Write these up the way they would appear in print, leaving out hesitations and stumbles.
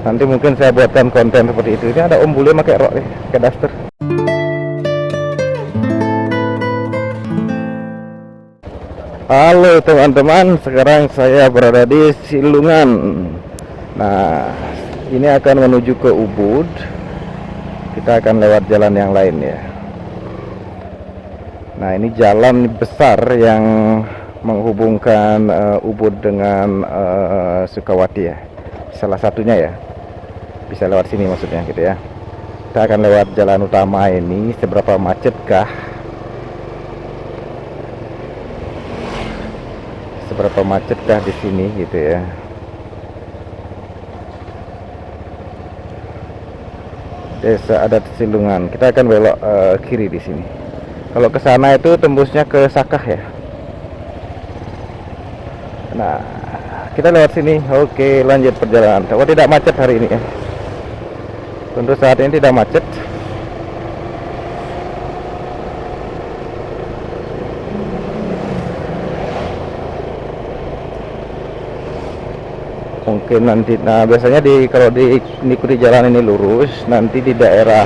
Nanti mungkin saya buatkan konten seperti itu. Ini ada om bule pakai rok nih, pakai daster. Halo teman-teman, sekarang saya berada di Silungan. Nah, ini akan menuju ke Ubud. Kita akan lewat jalan yang lain ya. Nah, ini jalan besar yang menghubungkan Ubud dengan Sukawati ya. Salah satunya ya. Bisa lewat sini maksudnya gitu ya. Kita akan lewat jalan utama ini. Seberapa macetkah? Seberapa macetkah di sini gitu ya. Desa Adat Silungan. Kita akan belok kiri di sini. Kalau ke sana itu tembusnya ke Sakah ya. Nah, kita lewat sini. Oke, lanjut perjalanan. Oh, tidak macet hari ini ya. Untuk saat ini tidak macet. Mungkin nanti, nah biasanya kalau diikuti jalan ini lurus, nanti di daerah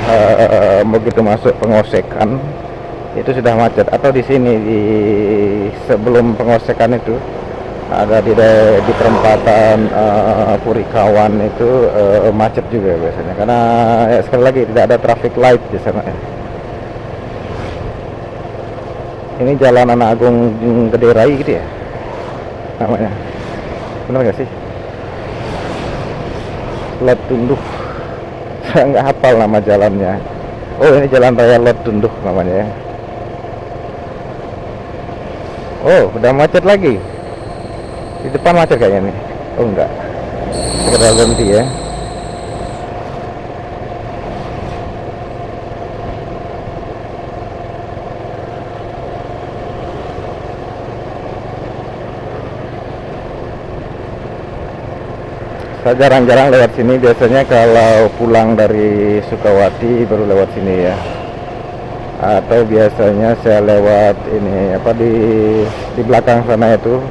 begitu masuk Pengosekan itu sudah macet. Atau di sini sebelum Pengosekan itu ada di perempatan Purikawan itu macet juga biasanya, karena ya, sekali lagi tidak ada traffic light di sana ya. Ini Jalan Anak Agung Gede Rai gitu ya namanya, benar nggak sih? Lot Tunduh. Saya nggak hafal nama jalannya. Oh, ini Jalan Raya Lot Tunduh namanya ya. Oh, udah macet lagi. Di depan macet kayaknya nih. Oh enggak, sekedar berhenti ya. Saya jarang-jarang lewat sini, biasanya kalau pulang dari Sukawati baru lewat sini ya. Atau biasanya saya lewat ini apa di belakang sana itu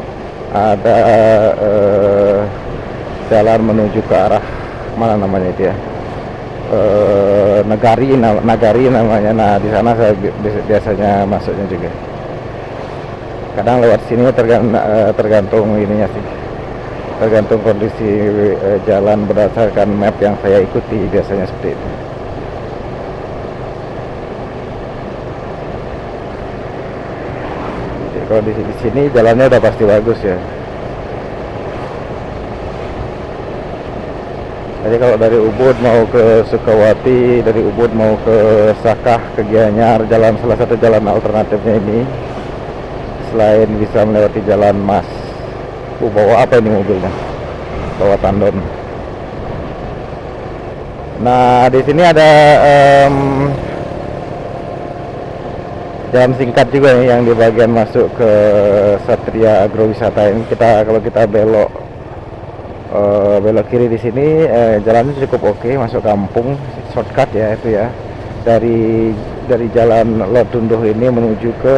ada jalan menuju ke arah mana namanya itu ya, Nagari namanya. Nah, di sana saya biasanya masuknya juga. Kadang lewat sini tergantung ininya sih, tergantung kondisi jalan berdasarkan map yang saya ikuti, biasanya seperti itu. Jadi, kalau di sini jalannya udah pasti bagus ya. Jadi kalau dari Ubud mau ke Sukawati, dari Ubud mau ke Sakah, ke Gianyar, salah satu jalan alternatifnya ini, selain bisa melewati Jalan Mas. Bawa apa ini mobilnya? Bawa tandon. Nah, di sini ada jalan singkat juga nih yang di bagian masuk ke Satria Agrowisata ini. Kalau kita belok kiri di sini, jalannya cukup oke, masuk kampung, shortcut ya itu ya. Dari jalan Lot Tunduh ini menuju ke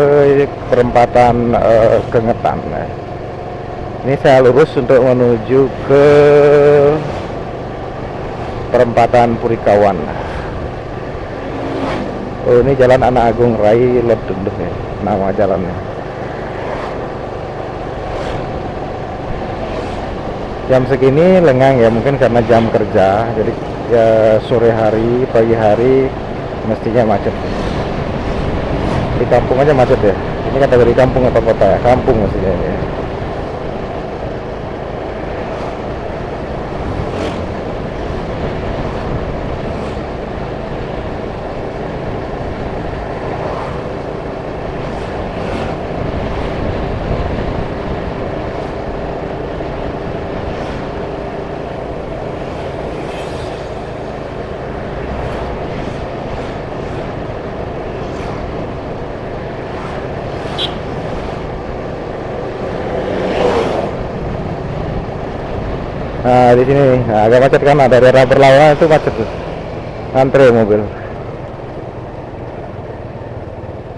perempatan Kengetan. Nah, ini saya lurus untuk menuju ke perempatan Purikawan. Oh, ini Jalan Anak Agung Rai Lot Tunduh ya, nama jalannya. Jam segini lengang ya, mungkin karena jam kerja. Jadi ya sore hari, pagi hari mestinya macet. Di kampung aja macet ya. Ini kategori kampung atau kota ya? Kampung mestinya ya. Nah, di sini agak macet kan, ada daerah berlawanan itu macet tuh. Antre mobil.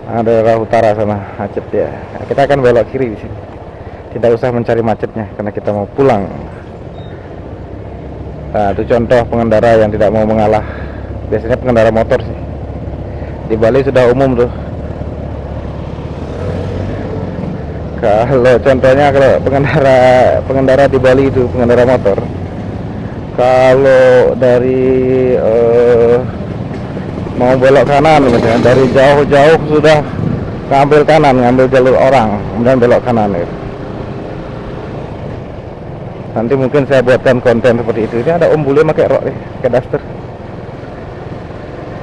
Ada daerah utara sana macet ya. Nah, kita akan belok kiri di sini. Tidak usah mencari macetnya karena kita mau pulang. Nah, itu contoh pengendara yang tidak mau mengalah. Biasanya pengendara motor sih. Di Bali sudah umum tuh. Kalau contohnya kalau pengendara di Bali itu pengendara motor, kalau dari mau belok kanan misalnya dari jauh-jauh sudah ngambil kanan, ngambil jalur orang, kemudian belok kanan gitu. Nanti mungkin saya buatkan konten seperti itu. Ini ada Om Bule pakai rok nih, pakai daster.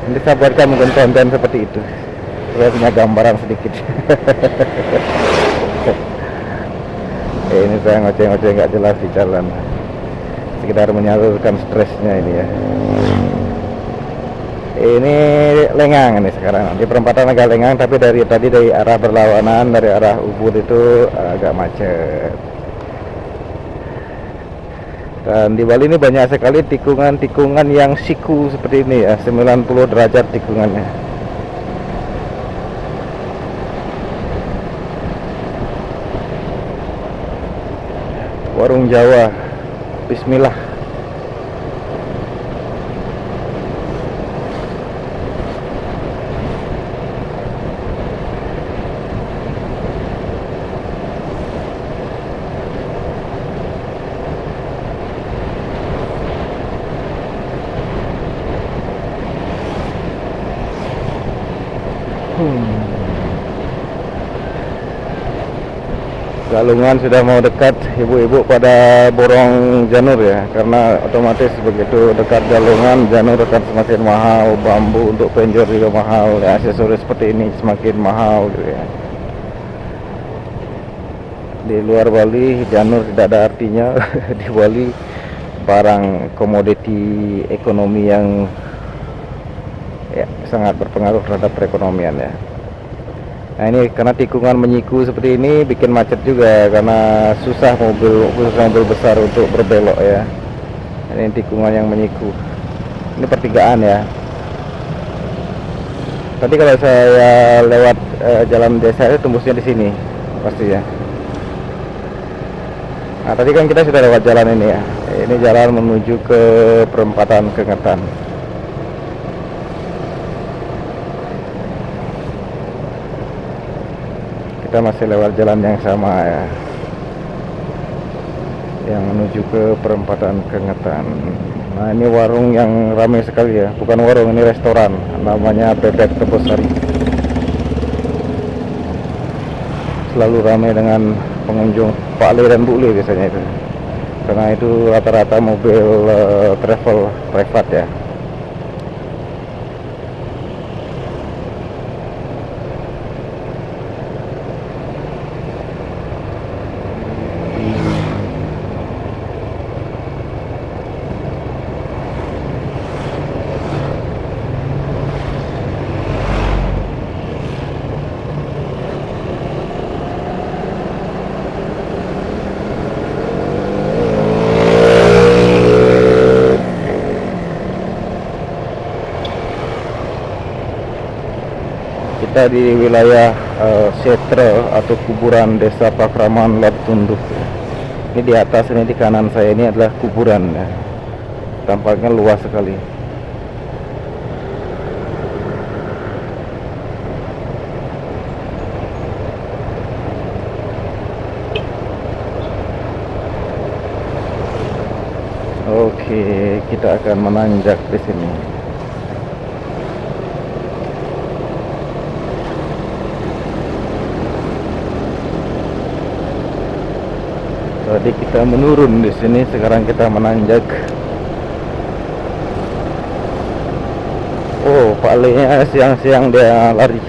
Nanti saya buatkan mungkin konten seperti itu. Saya punya gambaran sedikit. Ini saya ngoceh-ngoceh nggak jelas di jalan. Sekedar menyalurkan stresnya ini ya. Ini lengang ini sekarang di perempatan agak lengang, tapi dari tadi dari arah berlawanan, dari arah Ubud itu agak macet. Dan di Bali ini banyak sekali tikungan-tikungan yang siku seperti ini ya, 90 derajat tikungannya. Warung Jawa, bismillah. Galungan sudah mau dekat, ibu-ibu pada borong janur ya, karena otomatis begitu dekat Galungan, janur akan semakin mahal, bambu untuk penjor juga mahal, ya, aksesoris seperti ini semakin mahal gitu ya. Di luar Bali janur tidak ada artinya. Di Bali barang komoditi ekonomi yang ya, sangat berpengaruh terhadap perekonomian ya. Nah ini karena tikungan menyiku seperti ini bikin macet juga, karena susah mobil, khususnya mobil besar untuk berbelok ya. Ini tikungan yang menyiku. Ini pertigaan ya. Tadi kalau saya lewat jalan desa itu tembusnya di sini pasti ya. Nah tadi kan kita sudah lewat jalan ini ya. Ini jalan menuju ke perempatan Kengetan. Kita masih lewat jalan yang sama ya, yang menuju ke perempatan Kengetan. Nah ini warung yang ramai sekali ya, bukan warung, ini restoran, namanya Bebek Tebosari. Selalu ramai dengan pengunjung Pak Le dan Bu Le biasanya itu, karena itu rata-rata mobil travel private ya. Kita di wilayah Setre atau kuburan Desa Pakraman Latunduk. Ini di atas, ini di kanan saya ini adalah kuburan ya. Tampaknya luas sekali. Oke, kita akan menanjak di sini. Tadi kita menurun di sini, sekarang kita menanjak. Oh, Pak Le-nya siang-siang dia lari.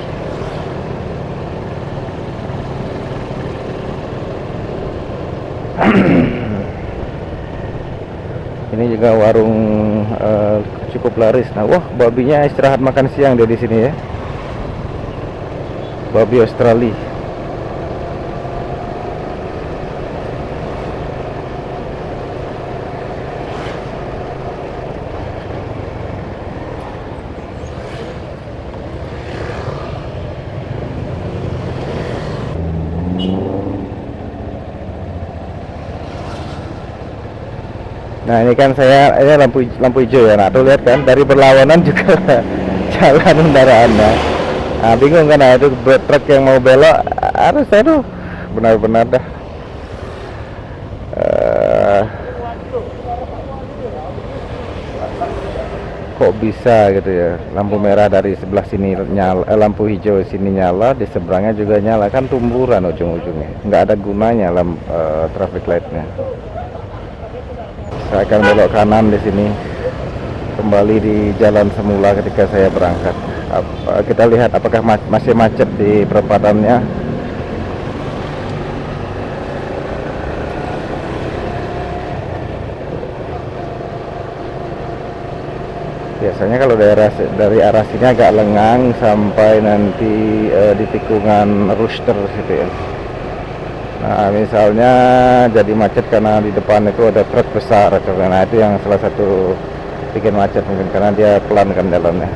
Ini juga warung cukup laris. Nah, wah, babinya istirahat makan siang dia di sini ya. Babi Australia. Nah ini kan ini lampu hijau ya. Nah tuh lihat kan dari berlawanan juga jalan kendaraannya. Nah bingung kan, nah itu truk yang mau belok harus saya tuh benar-benar dah kok bisa gitu ya, lampu merah dari sebelah sini nyala, lampu hijau sini nyala, di seberangnya juga nyala, kan tumburan ujung-ujungnya, nggak ada gunanya traffic lightnya. Saya akan belok kanan di sini, kembali di jalan semula ketika saya berangkat. Kita lihat apakah masih macet di perempatannya. Biasanya kalau dari arah sini agak lengang sampai nanti di tikungan Rooster situ ya. Nah misalnya jadi macet karena di depan itu ada truk besar, nah itu yang salah satu bikin macet mungkin, karena dia pelan kan jalannya.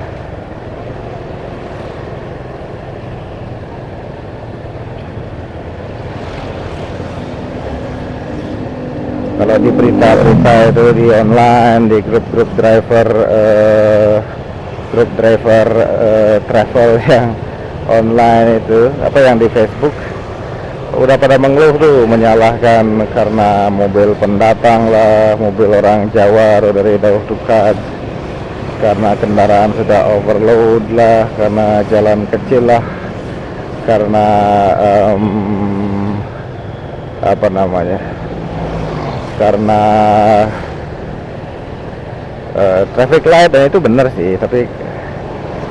Kalau di berita-berita itu di online, di grup-grup driver travel yang online itu, apa yang di Facebook udah pada mengeluh tuh, menyalahkan karena mobil pendatang lah, mobil orang Jawa dari jauh dekat, karena kendaraan sudah overload lah, karena jalan kecil lah, karena apa namanya, karena traffic light. Dan itu benar sih, tapi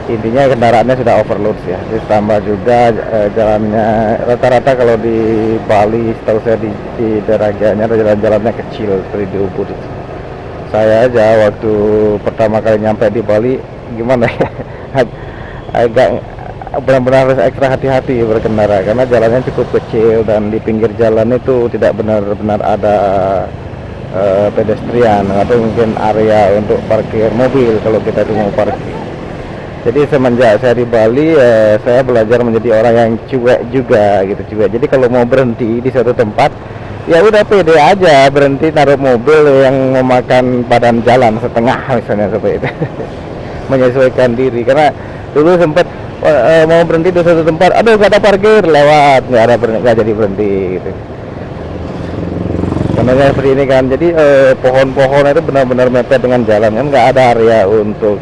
intinya kendaraannya sudah overload ya. Terus tambah juga jalannya rata-rata kalau di Bali, setahu saya di daerah Gianyar jalan-jalannya kecil seperti di Ubud. Saya aja waktu pertama kali nyampe di Bali gimana ya, agak benar-benar harus ekstra hati-hati berkendara karena jalannya cukup kecil dan di pinggir jalan itu tidak benar-benar ada pedestrian atau mungkin area untuk parkir mobil kalau kita tuh mau parkir. Jadi semenjak saya di Bali saya belajar menjadi orang yang cuek juga gitu, cuek. Jadi kalau mau berhenti di suatu tempat ya udah pede aja berhenti, naruh mobil yang memakan badan jalan setengah misalnya seperti itu. Menyesuaikan diri, karena dulu sempat mau berhenti di suatu tempat, aduh gak ada parkir, lewat, nggak jadi berhenti gitu. Karena seperti ini kan, jadi pohon-pohon itu benar-benar mepet dengan jalan kan, nggak ada area untuk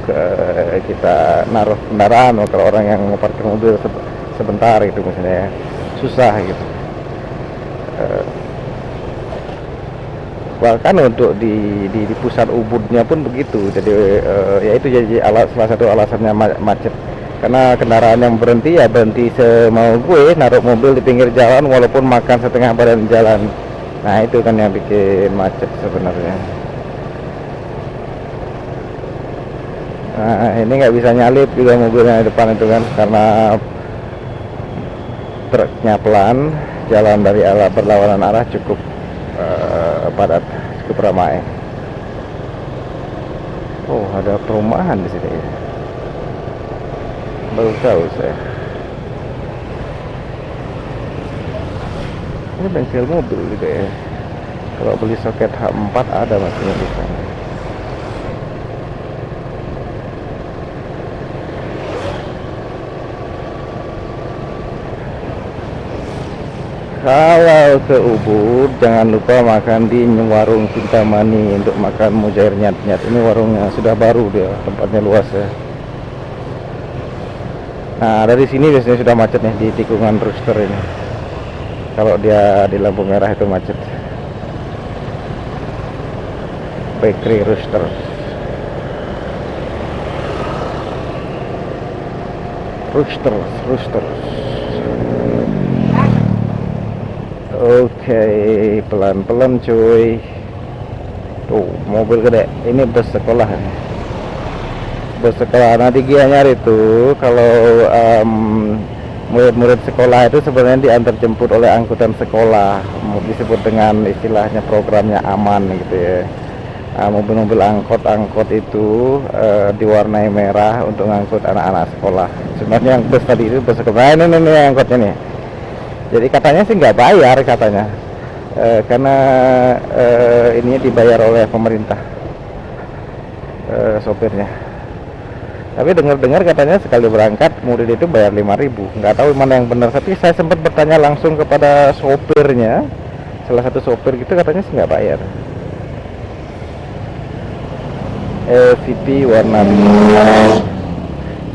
kita naruh kendaraan. Kalau orang yang mau parkir mobil sebentar gitu misalnya, susah gitu. Bahkan untuk di pusat Ubudnya pun begitu. Jadi ya itu jadi salah satu alasannya macet, karena kendaraan yang berhenti ya berhenti semau gue, naruh mobil di pinggir jalan walaupun makan setengah badan jalan. Nah itu kan yang bikin macet sebenarnya. Nah ini nggak bisa nyalip juga mobilnya di depan itu kan, karena truknya pelan, jalan dari berlawanan arah cukup padat, cukup ramai. Oh ada perumahan di sini, baru tahu saya. Ini bengkel mobil juga ya. Kalau beli soket H4 ada masnya di sana. Kalau ke Ubud jangan lupa makan di warung Cintamani untuk makan mujair nyat-nyat. Ini warungnya sudah baru, dia tempatnya luas ya. Nah dari sini biasanya sudah macet nih di tikungan Rooster ini. Kalau dia di lampu merah itu macet. Bakery Rooster. Rooster. Oke, pelan-pelan cuy. Tuh, mobil gede. Ini bus sekolah. Bus sekolah. Nah di Gianyar itu kalau murid-murid sekolah itu sebenarnya diantar jemput oleh angkutan sekolah, disebut dengan istilahnya programnya aman gitu ya. Mobil-mobil angkot itu diwarnai merah untuk ngangkut anak-anak sekolah. Sebenarnya yang bus tadi itu bus sekolah. Ini angkotnya nih. Jadi katanya sih nggak bayar katanya. Karena ininya dibayar oleh pemerintah, sopirnya. Tapi dengar-dengar katanya sekali berangkat murid itu bayar 5.000. Nggak tahu mana yang benar, tapi saya sempat bertanya langsung kepada sopirnya, salah satu sopir gitu, katanya sih nggak bayar. VP warna biru.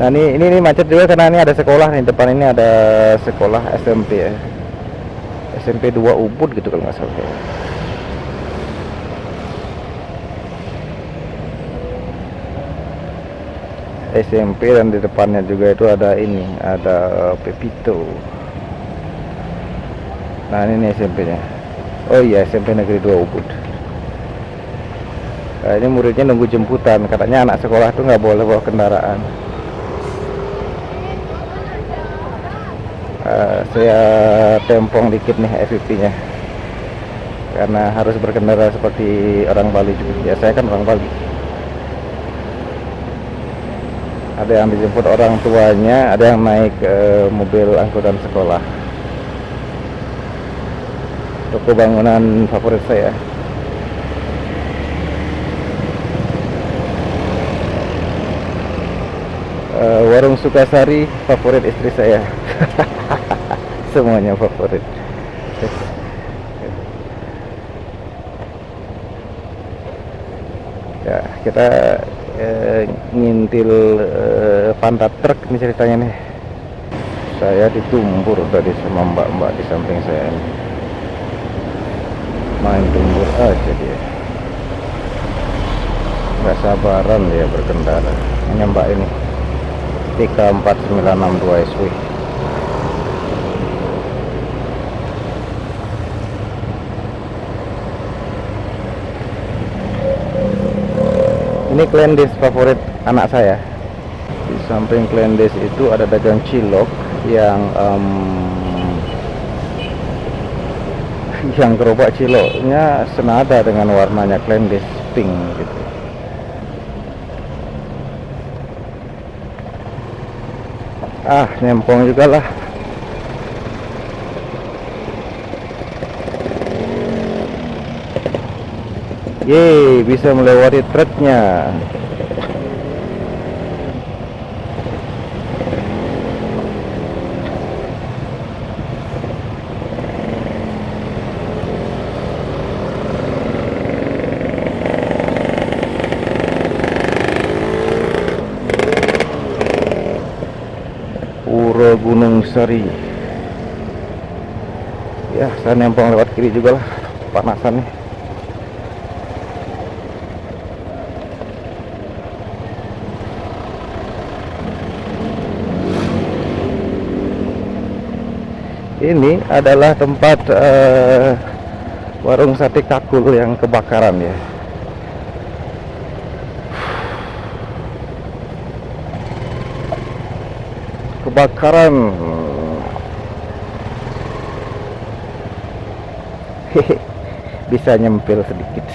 Nah ini macet juga karena ini ada sekolah nih, depan ini ada sekolah SMP ya, SMP 2 Ubud gitu kalau nggak salah. SMP, dan di depannya juga itu ada ini, ada Pepito. Nah ini SMP-nya. Oh iya, SMP Negeri 2 Ubud. Nah, ini muridnya nunggu jemputan, katanya anak sekolah tuh nggak boleh bawa kendaraan. Saya tempong dikit nih FVP-nya, karena harus berkendara seperti orang Bali juga. Ya saya kan orang Bali. Ada yang dijemput orang tuanya, ada yang naik mobil angkutan sekolah. Toko bangunan favorit saya. Warung Sukasari favorit istri saya. Semuanya favorit. Ya, kita ngintil pantat truk ini ceritanya nih. Saya ditumbur tadi sama mbak-mbak di samping saya ini. Main tumbur aja dia, nggak sabaran dia berkendara. Ini mbak ini TK4962 SW. Ini Klendes favorit anak saya. Di samping Klendes itu ada dagang cilok yang gerobak ciloknya senada dengan warnanya Klendes, pink gitu. Nyempong juga lah. Yeay, bisa melewati truknya. Pura Gunung Sari. Ya, saya nempel lewat kiri juga lah, panasan nih. Ini adalah tempat warung sate Kakul yang kebakaran ya. Kebakaran. Bisa nyempil sedikit.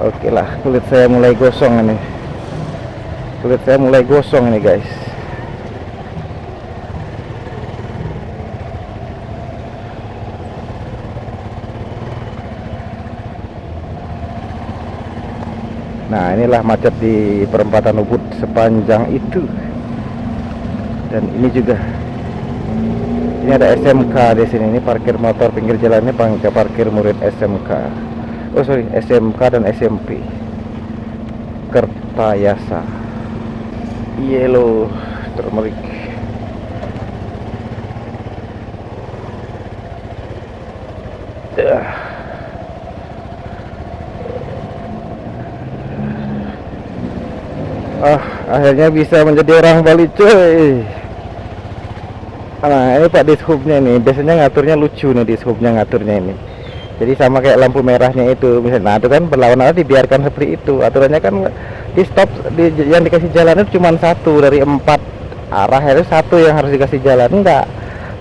Oke lah, kulit saya mulai gosong ini. Kulit saya mulai gosong ini guys. Nah inilah macet di perempatan Ubud sepanjang itu. Dan ini juga, ini ada SMK di sini. Ini parkir motor pinggir jalannya parkir murid SMK. Oh sorry, SMK dan SMP Kertayasa. Yellow turmeric. Akhirnya bisa menjadi orang Bali cuy. Nah ini Pak Dishubnya nih, biasanya ngaturnya lucu nih, Dishubnya ngaturnya ini. Jadi sama kayak lampu merahnya itu misalnya, nah itu kan berlawanan dibiarkan seperti itu. Aturannya kan di stop, yang dikasih jalan itu cuma satu dari 4 arah, itu satu yang harus dikasih jalan, enggak,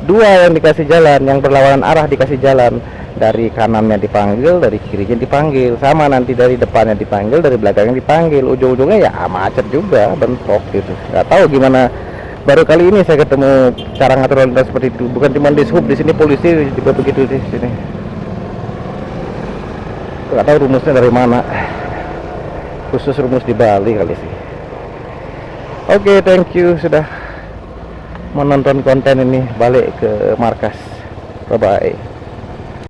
2 yang dikasih jalan, yang berlawanan arah dikasih jalan. Dari kanannya dipanggil, dari kirinya dipanggil, sama nanti dari depannya dipanggil, dari belakangnya dipanggil, ujung-ujungnya ya macet juga, bentrok gitu. Nggak tahu gimana, baru kali ini saya ketemu cara ngatur lalu lintas seperti itu. Bukan cuma Dishub, di sini polisi juga begitu di sini. nggak tahu rumusnya dari mana, khusus rumus di Bali kali sih. Oke, thank you sudah menonton konten ini. Balik ke markas, bye bye.